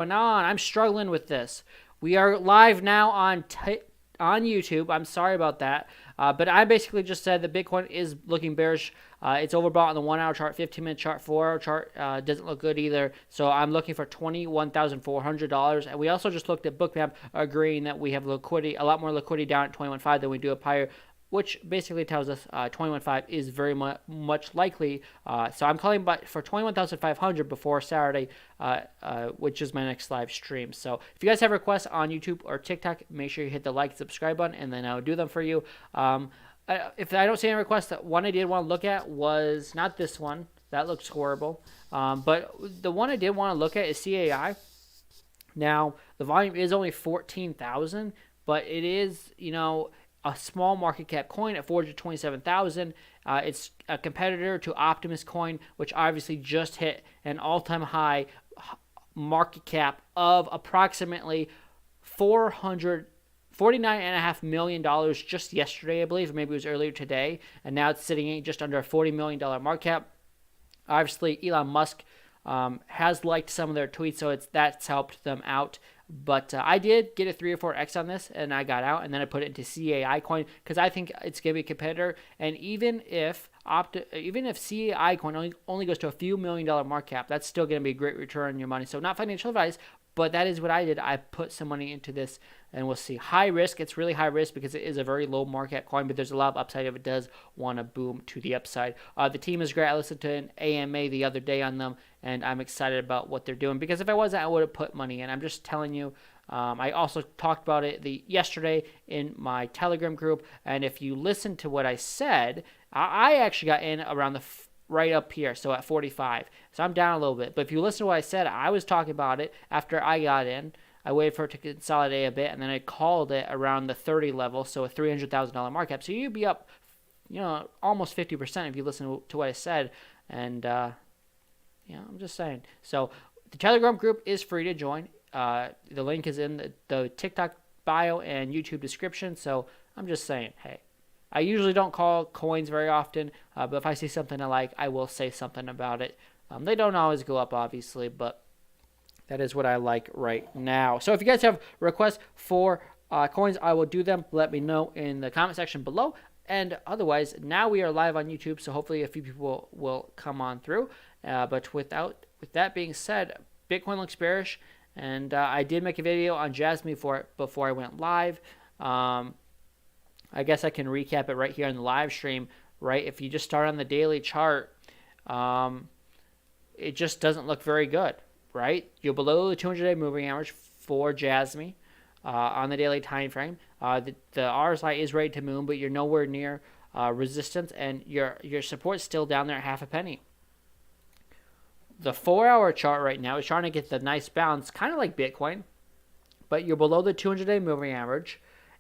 going on? I'm struggling with this. We are live now on YouTube. I'm sorry about that. But I basically just said that Bitcoin is looking bearish. It's overbought on the 1-hour chart, 15-minute chart, 4-hour chart. Doesn't look good either. So I'm looking for $21,400. And we also just looked at Bookmap, agreeing that we have liquidity, a lot more liquidity down at 21.5 than we do up higher, which basically tells us 21.5 is very much likely. So I'm calling for 21,500 before Saturday, which is my next live stream. So if you guys have requests on YouTube or TikTok, make sure you hit the like and subscribe button, and then I'll do them for you. If I don't see any requests, the one I did want to look at was not this one. That looks horrible. But the one I did want to look at is CAI. Now, the volume is only 14,000, but it is, a small market cap coin at 427,000. It's a competitor to Optimus coin, which obviously just hit an all-time high market cap of approximately $49.5 million just yesterday, I believe, or maybe it was earlier today, and now it's sitting at just under a $40 million market cap. Obviously, Elon Musk has liked some of their tweets, so that's helped them out. But I did get a 3 or 4x on this, and I got out, and then I put it into CAI coin because I think it's going to be a competitor. And even if CAI coin only goes to a few $1 million market cap, that's still going to be a great return on your money. So not financial advice, but that is what I did. I put some money into this, and we'll see. High risk. It's really high risk because it is a very low market cap coin, but there's a lot of upside if it does want to boom to the upside. The team is great. I listened to an AMA the other day on them, and I'm excited about what they're doing because if I wasn't, I would have put money in. I'm just telling you. I also talked about it yesterday in my Telegram group, and if you listen to what I said, I actually got in around right up here, so at 45. So I'm down a little bit. But if you listen to what I said, I was talking about it after I got in. I waited for it to consolidate a bit, and then I called it around the 30 level, so a $300,000 market cap. So you'd be up, almost 50% if you listen to what I said. And, I'm just saying. So the Telegram group is free to join. The link is in the TikTok bio and YouTube description. So I'm just saying, hey. I usually don't call coins very often, but if I see something I like, I will say something about it. They don't always go up, obviously, but that is what I like right now. So if you guys have requests for coins, I will do them. Let me know in the comment section below. And otherwise, now we are live on YouTube, so hopefully a few people will come on through. But with that being said, Bitcoin looks bearish, and I did make a video on Jasmine before I went live. I guess I can recap it right here in the live stream, right? If you just start on the daily chart, it just doesn't look very good, right? You're below the 200-day moving average for Jasmine on the daily time frame. The RSI is ready to moon, but you're nowhere near resistance, and your support's still down there at half a penny. The 4-hour chart right now is trying to get the nice bounce, kind of like Bitcoin, but you're below the 200-day moving average.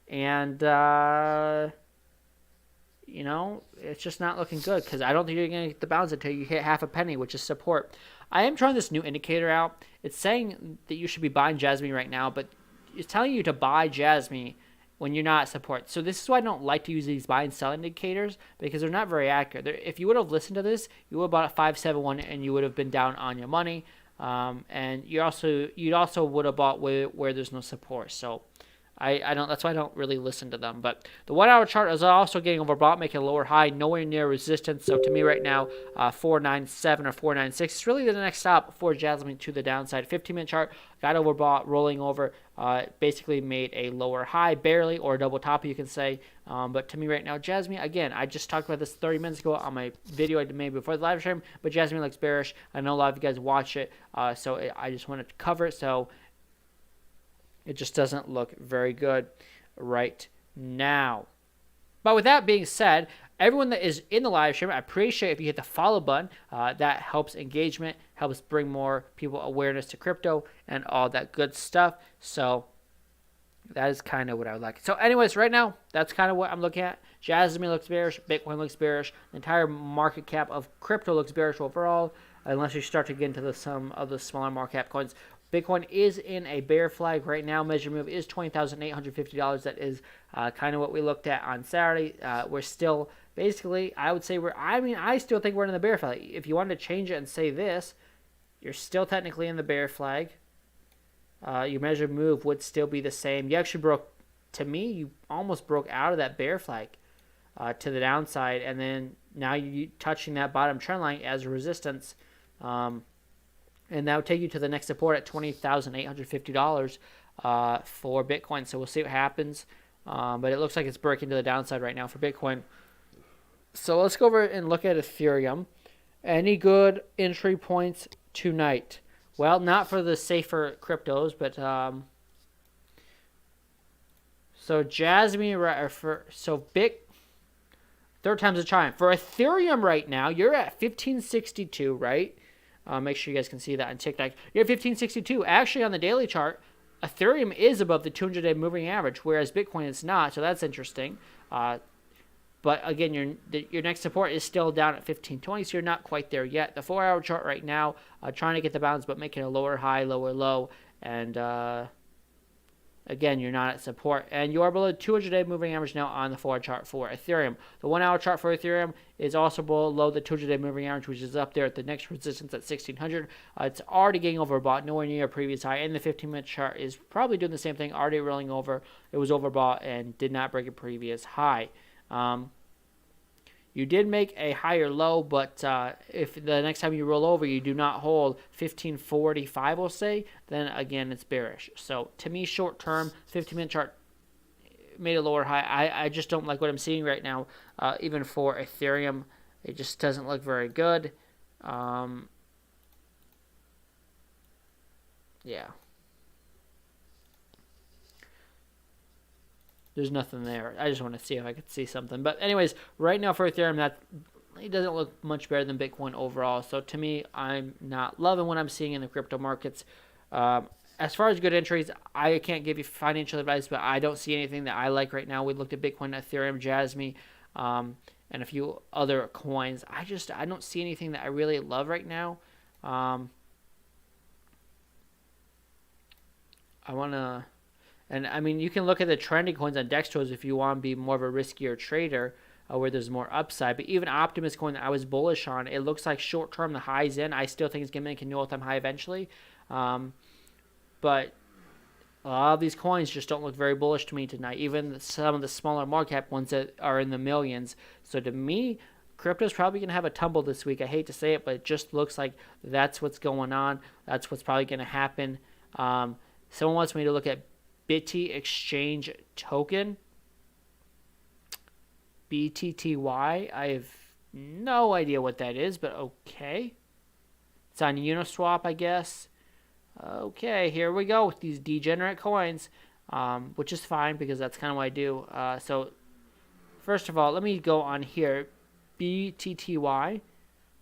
And, it's just not looking good because I don't think you're going to get the bounce until you hit half a penny, which is support. I am trying this new indicator out. It's saying that you should be buying Jasmine right now, but it's telling you to buy Jasmine when you're not at support. So this is why I don't like to use these buy and sell indicators because they're not very accurate. If you would have listened to this, you would have bought at 571 and you would have been down on your money. And you'd also would have bought where there's no support. So I don't. That's why I don't really listen to them. But the 1-hour chart is also getting overbought, making a lower high, nowhere near resistance. So to me right now, 497 or 496 is really the next stop for Jasmine to the downside. 15-minute chart got overbought, rolling over, basically made a lower high, barely, or a double top, you can say. But to me right now, Jasmine, again, I just talked about this 30 minutes ago on my video I made before the live stream, but Jasmine looks bearish. I know a lot of you guys watch it, so I just wanted to cover it. So it just doesn't look very good right now. But with that being said, everyone that is in the live stream, I appreciate if you hit the follow button. That helps engagement, helps bring more people awareness to crypto and all that good stuff. So that is kind of what I would like. So anyways, right now, that's kind of what I'm looking at. Jasmine looks bearish. Bitcoin looks bearish. The entire market cap of crypto looks bearish overall, unless you start to get into some of the smaller market cap coins. Bitcoin is in a bear flag right now. Measure move is $20,850. That is kind of what we looked at on Saturday. We're still basically, I would say I still think we're in the bear flag. If you wanted to change it and say this, you're still technically in the bear flag. your measured move would still be the same. You actually broke, to me, you almost broke out of that bear flag to the downside, and then now you touching that bottom trend line as resistance, and that would take you to the next support at $20,850 for Bitcoin. So we'll see what happens, but it looks like it's breaking to the downside right now for Bitcoin. So let's go over and look at Ethereum. Any good entry points tonight? Well, not for the safer cryptos, but so Jasmine, third time's a charm. For Ethereum right now, you're at 1562, right? Make sure you guys can see that on TikTok. You're at 1562. Actually, on the daily chart, Ethereum is above the 200-day moving average, whereas Bitcoin is not. So that's interesting. But again, your next support is still down at 1520, so you're not quite there yet. The 4-hour chart right now, trying to get the bounce, but making a lower high, lower low, and again, you're not at support. And you are below the 200-day moving average now on the 4-hour chart for Ethereum. The 1-hour chart for Ethereum is also below the 200-day moving average, which is up there at the next resistance at 1600. It's already getting overbought, nowhere near a previous high. And the 15-minute chart is probably doing the same thing, already rolling over. It was overbought and did not break a previous high. You did make a higher low, but if the next time you roll over, you do not hold 1545, we'll say, then again, it's bearish. So to me, short term, 15-minute chart made a lower high. I just don't like what I'm seeing right now, even for Ethereum. It just doesn't look very good. Yeah. There's nothing there. I just want to see if I could see something. But anyways, right now for Ethereum, it doesn't look much better than Bitcoin overall. So to me, I'm not loving what I'm seeing in the crypto markets. As far as good entries, I can't give you financial advice, but I don't see anything that I like right now. We looked at Bitcoin, Ethereum, Jasmine, and a few other coins. I don't see anything that I really love right now. I want to... And, I mean, you can look at the trending coins on Dextros if you want to be more of a riskier trader where there's more upside. But even Optimus coin that I was bullish on, it looks like short-term the high's in. I still think it's going to make a new all-time high eventually. But a lot of these coins just don't look very bullish to me tonight, even some of the smaller market cap ones that are in the millions. So to me, crypto's probably going to have a tumble this week. I hate to say it, but it just looks like that's what's going on. That's what's probably going to happen. Someone wants me to look at BTT Exchange Token, BTTY. I have no idea what that is, but okay. It's on Uniswap, I guess. Okay, here we go with these degenerate coins, which is fine because that's kind of what I do. So first of all, let me go on here, BTTY.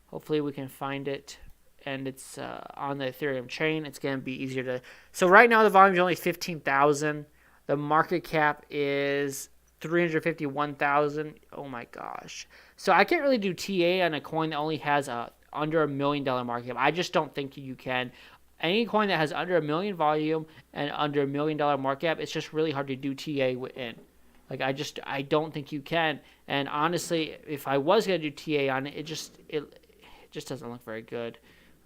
Hopefully we can find it. And it's on the Ethereum chain. It's going to be easier to... So right now the volume is only 15,000. The market cap is 351,000. Oh my gosh. So I can't really do TA on a coin that only has under $1 million market cap. I just don't think you can. Any coin that has under $1 million volume and under $1 million market cap, it's just really hard to do TA in. Like I don't think you can. And honestly, if I was going to do TA on it, it just doesn't look very good.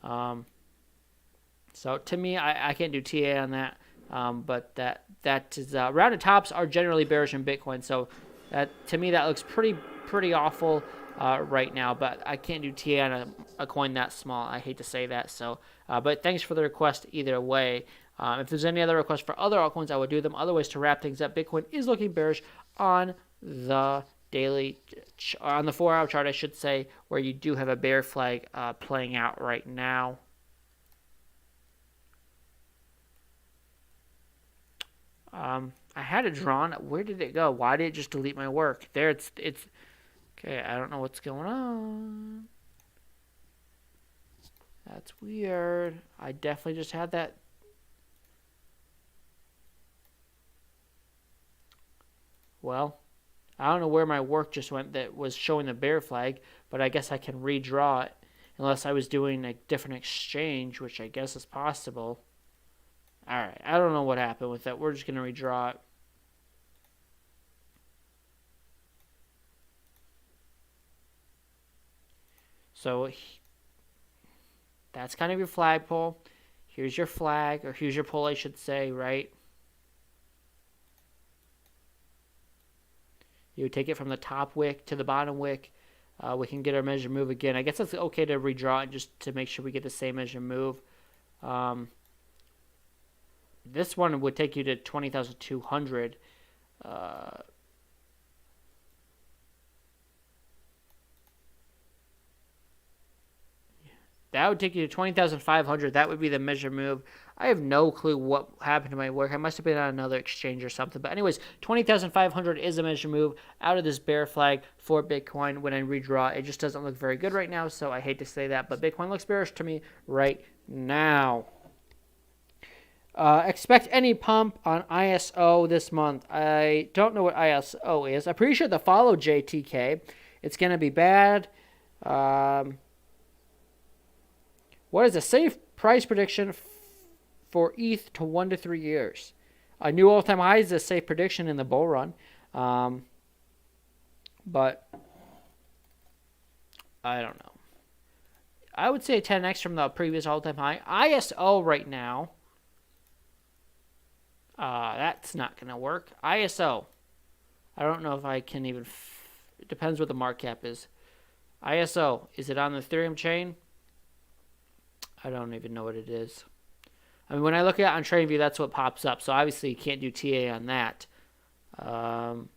So to me, I can't do TA on that. But that is rounded tops are generally bearish in Bitcoin. So that to me that looks pretty awful right now. But I can't do TA on a coin that small. I hate to say that. So but thanks for the request either way. If there's any other requests for other altcoins, I would do them. Otherwise, to wrap things up, Bitcoin is looking bearish on the daily, on the 4-hour chart, I should say, where you do have a bear flag playing out right now. I had it drawn. Where did it go? Why did it just delete my work? There, it's okay. I don't know what's going on. That's weird. I definitely just had that. Well, I don't know where my work just went that was showing the bear flag, but I guess I can redraw it unless I was doing a different exchange, which I guess is possible. Alright, I don't know what happened with that. We're just going to redraw it. So that's kind of your flagpole. Here's your flag, or here's your pull, I should say, right? You would take it from the top wick to the bottom wick. We can get our measure move again. I guess it's okay to redraw it just to make sure we get the same measure move. This one would take you to 20,200. That would take you to 20,500. That would be the measure move. I have no clue what happened to my work. I must have been on another exchange or something. But anyways, 20,500 is a measure move out of this bear flag for Bitcoin. When I redraw, it just doesn't look very good right now. So I hate to say that. But Bitcoin looks bearish to me right now. Expect any pump on ISO this month. I don't know what ISO is. I'm pretty sure the follow JTK. It's going to be bad. What is a safe price prediction for ETH to 1 to 3 years? A new all-time high is a safe prediction in the bull run. But I don't know. I would say 10x from the previous all-time high. ISO right now, that's not going to work. ISO. I don't know if I can even... it depends what the market cap is. ISO. Is it on the Ethereum chain? I don't even know what it is. I mean, when I look at it on TradingView, that's what pops up. So obviously you can't do TA on that. And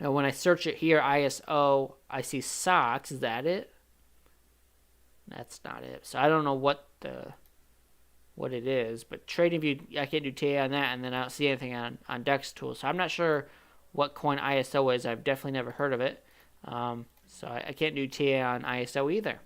when I search it here, ISO, I see SOX. Is that it? That's not it. So I don't know what it is. But TradingView, I can't do TA on that, and then I don't see anything on DEX tools. So I'm not sure what coin ISO is. I've definitely never heard of it. So I can't do TA on ISO either.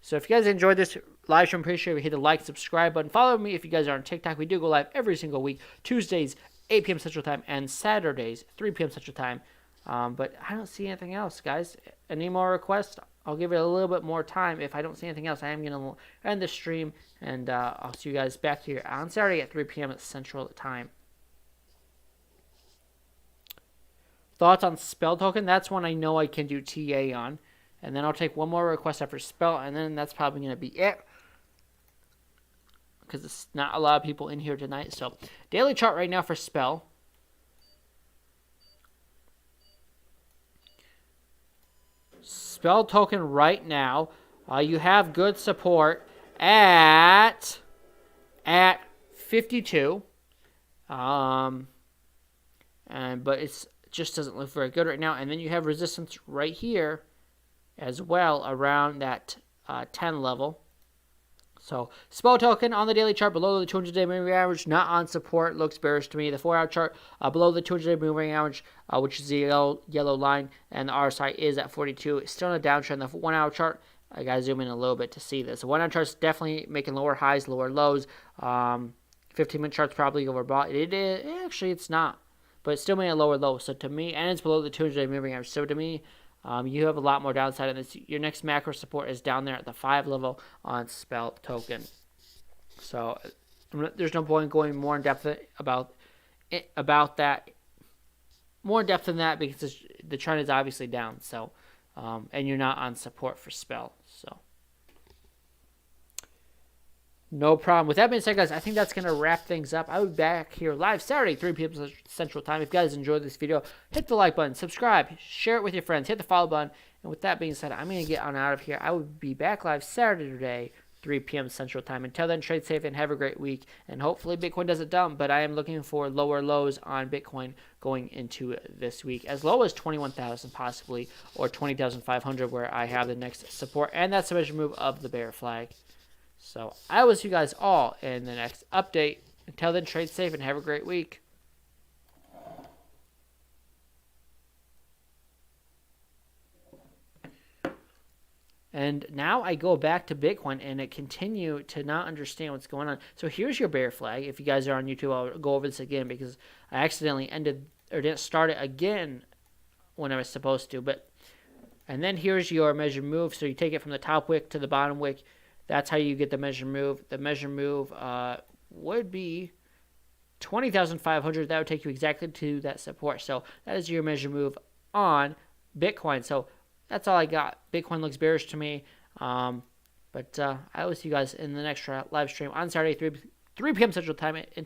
So if you guys enjoyed this live stream, pretty sure you hit the like, subscribe button. Follow me if you guys are on TikTok. We do go live every single week, Tuesdays, 8 p.m. Central Time, and Saturdays, 3 p.m. Central Time. But I don't see anything else, guys. Any more requests? I'll give it a little bit more time. If I don't see anything else, I am going to end the stream, and I'll see you guys back here on Saturday at 3 p.m. Central Time. Thoughts on Spell Token? That's one I know I can do TA on. And then I'll take one more request after Spell, and then that's probably going to be it. Because it's not a lot of people in here tonight. So, daily chart right now for Spell. Spell Token right now. You have good support at 52. But it just doesn't look very good right now. And then you have resistance right here as well around that 10 level. So Spell Token on the daily chart below the 200-day moving average, not on support, looks bearish to me. The 4-hour chart below the 200-day moving average, which is the yellow line, and the RSI is at 42. It's still in a downtrend. The 1-hour chart, I got to zoom in a little bit to see this. The 1-hour chart is definitely making lower highs, lower lows. 15-minute chart's probably overbought. Actually, it's not, but it's still making a lower low. So to me, and it's below the 200-day moving average. So to me, you have a lot more downside in this. Your next macro support is down there at the 5 level on Spell Token. So there's no point going more in depth about that. More in depth than that because the trend is obviously down. So, and you're not on support for Spell. So, no problem. With that being said, guys, I think that's going to wrap things up. I'll be back here live Saturday, 3 p.m. Central Time. If you guys enjoyed this video, hit the like button, subscribe, share it with your friends, hit the follow button. And with that being said, I'm going to get on out of here. I will be back live Saturday, 3 p.m. Central Time. Until then, trade safe and have a great week. And hopefully Bitcoin doesn't dump, but I am looking for lower lows on Bitcoin going into this week. As low as 21,000 possibly, or 20,500 where I have the next support. And that's the measure move of the bear flag. So I will see you guys all in the next update. Until then, trade safe and have a great week. And now I go back to Bitcoin and I continue to not understand what's going on. So here's your bear flag. If you guys are on YouTube, I'll go over this again because I accidentally didn't start it again when I was supposed to. And then here's your measure move. So you take it from the top wick to the bottom wick. That's how you get the measure move. The measure move would be 20,500. That would take you exactly to that support. So that is your measure move on Bitcoin. So that's all I got. Bitcoin looks bearish to me. But I will see you guys in the next live stream on Saturday, 3 p.m. Central Time. Until